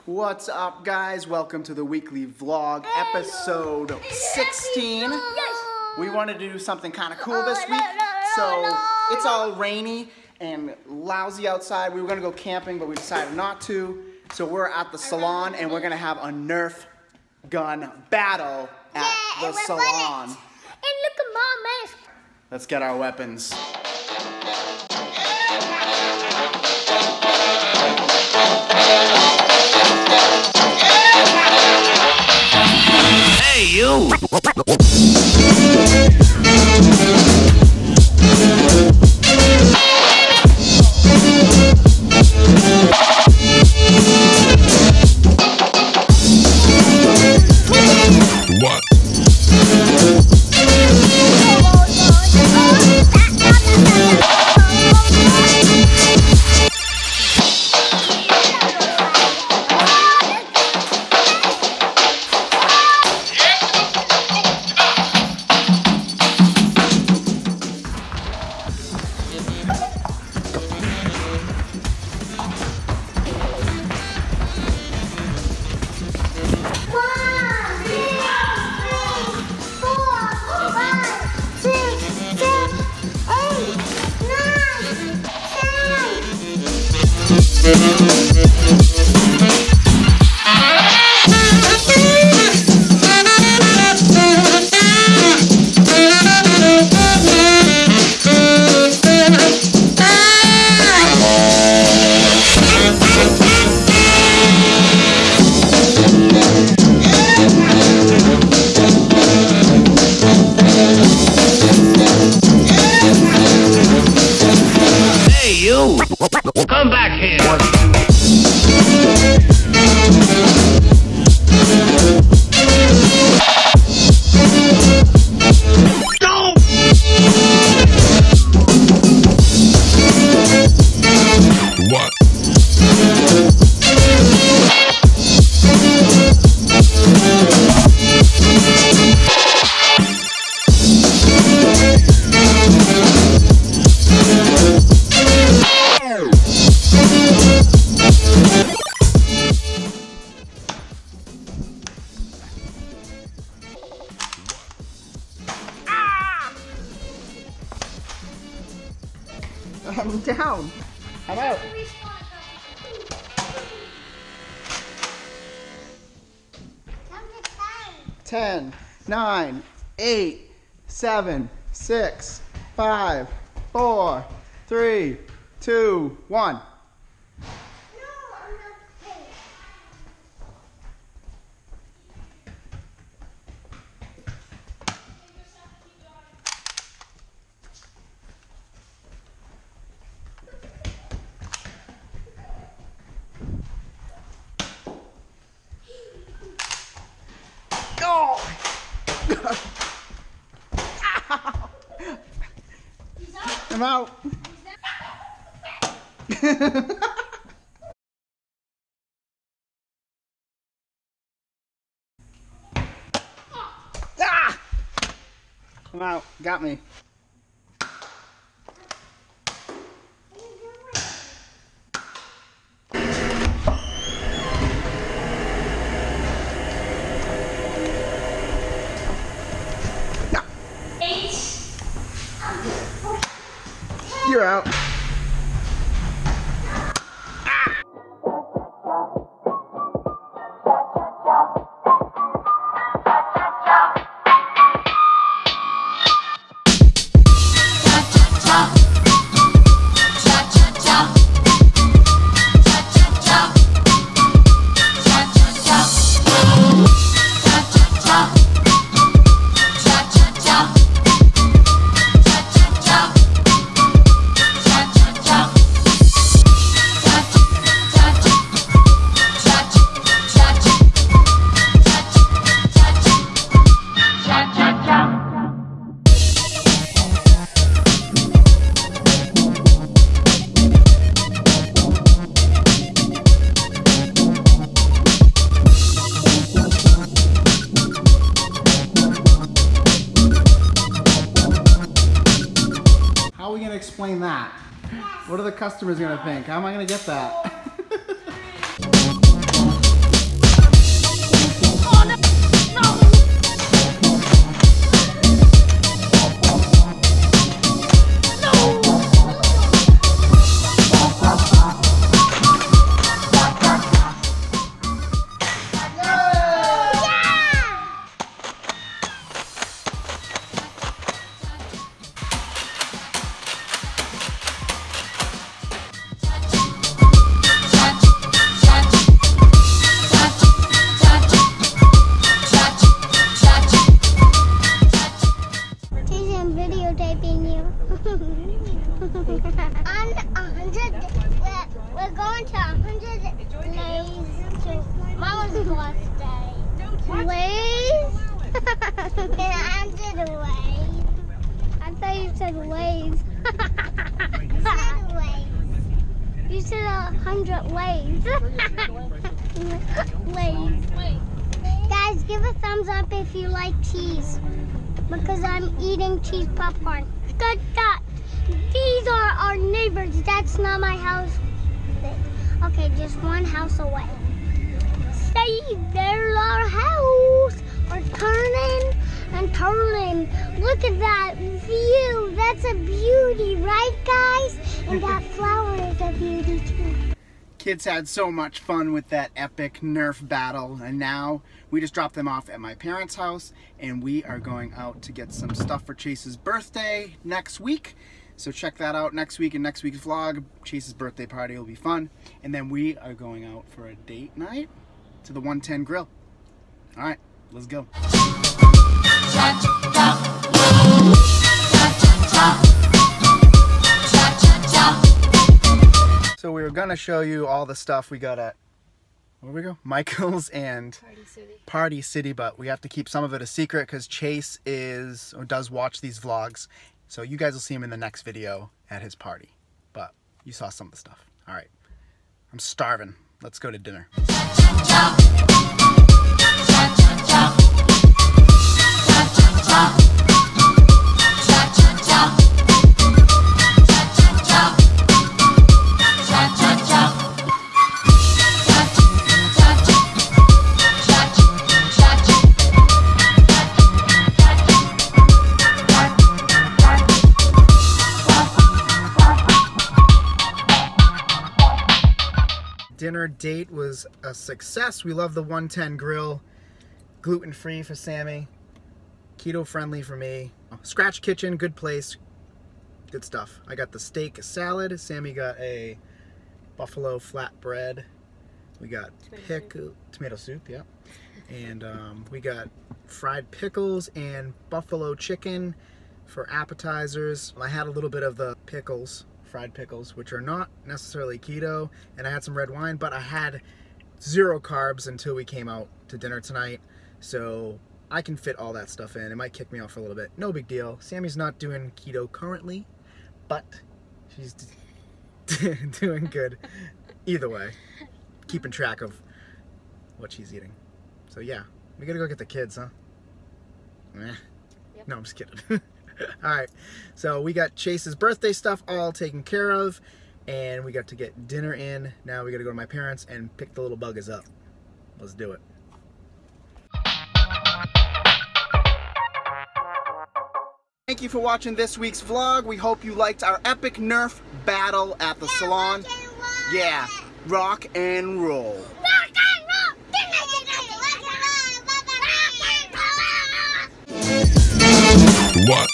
What's up, guys? Welcome to the weekly vlog, episode 16. We wanted to do something kind of cool this week, so it's all rainy and lousy outside. We were gonna go camping, but we decided not to. So we're at the salon and we're gonna have a Nerf gun battle at the salon. And look at Mama's. Let's get our weapons. Hey, you! What? Come back here. No! What? I'm down. I'm out. 10, 9, 8, 7, 6, 5, 4, 3, 2, 1. I'm out. I'm out. Got me. You're out. How are we going to explain that? What are the customers going to think? How am I going to get that? I did a wave. I thought you said waves. You said waves. You said 100 waves. Waves. Guys, give a thumbs up if you like cheese. Because I'm eating cheese popcorn. Good God. These are our neighbors. That's not my house. Okay, just one house away. Stay there, our house. We're turning and turning. Look at that view. That's a beauty, right, guys? And that flower is a beauty, too. Kids had so much fun with that epic Nerf battle, and now we just dropped them off at my parents' house, and we are going out to get some stuff for Chase's birthday next week. So check that out next week in next week's vlog. Chase's birthday party will be fun. And then we are going out for a date night to the 110 Grill. All right, let's go. So we were gonna show you all the stuff we got at, where we go? Michael's and Party City, but we have to keep some of it a secret because Chase does watch these vlogs. So you guys will see him in the next video at his party. But you saw some of the stuff. All right, I'm starving. Let's go to dinner. Dinner date was a success. We love the 110 Grill. Gluten-free for Sammy. Keto-friendly for me. Scratch Kitchen, good place. Good stuff. I got the steak salad. Sammy got a buffalo flatbread. We got tomato soup, yeah. And we got fried pickles and buffalo chicken for appetizers. I had a little bit of the pickles. Fried pickles, which are not necessarily keto, and I had some red wine, but I had 0 carbs until we came out to dinner tonight, so I can fit all that stuff in. It might kick me off for a little bit. No big deal. Sammy's not doing keto currently, but she's doing good either way, keeping track of what she's eating. So yeah, we gotta go get the kids, huh? Yep. No, I'm just kidding. Alright, so we got Chase's birthday stuff all taken care of, and we got to get dinner in. Now we got to go to my parents and pick the little buggers up. Let's do it. Thank you for watching this week's vlog. We hope you liked our epic Nerf battle at the salon. Yeah, rock and roll. Rock and roll! What?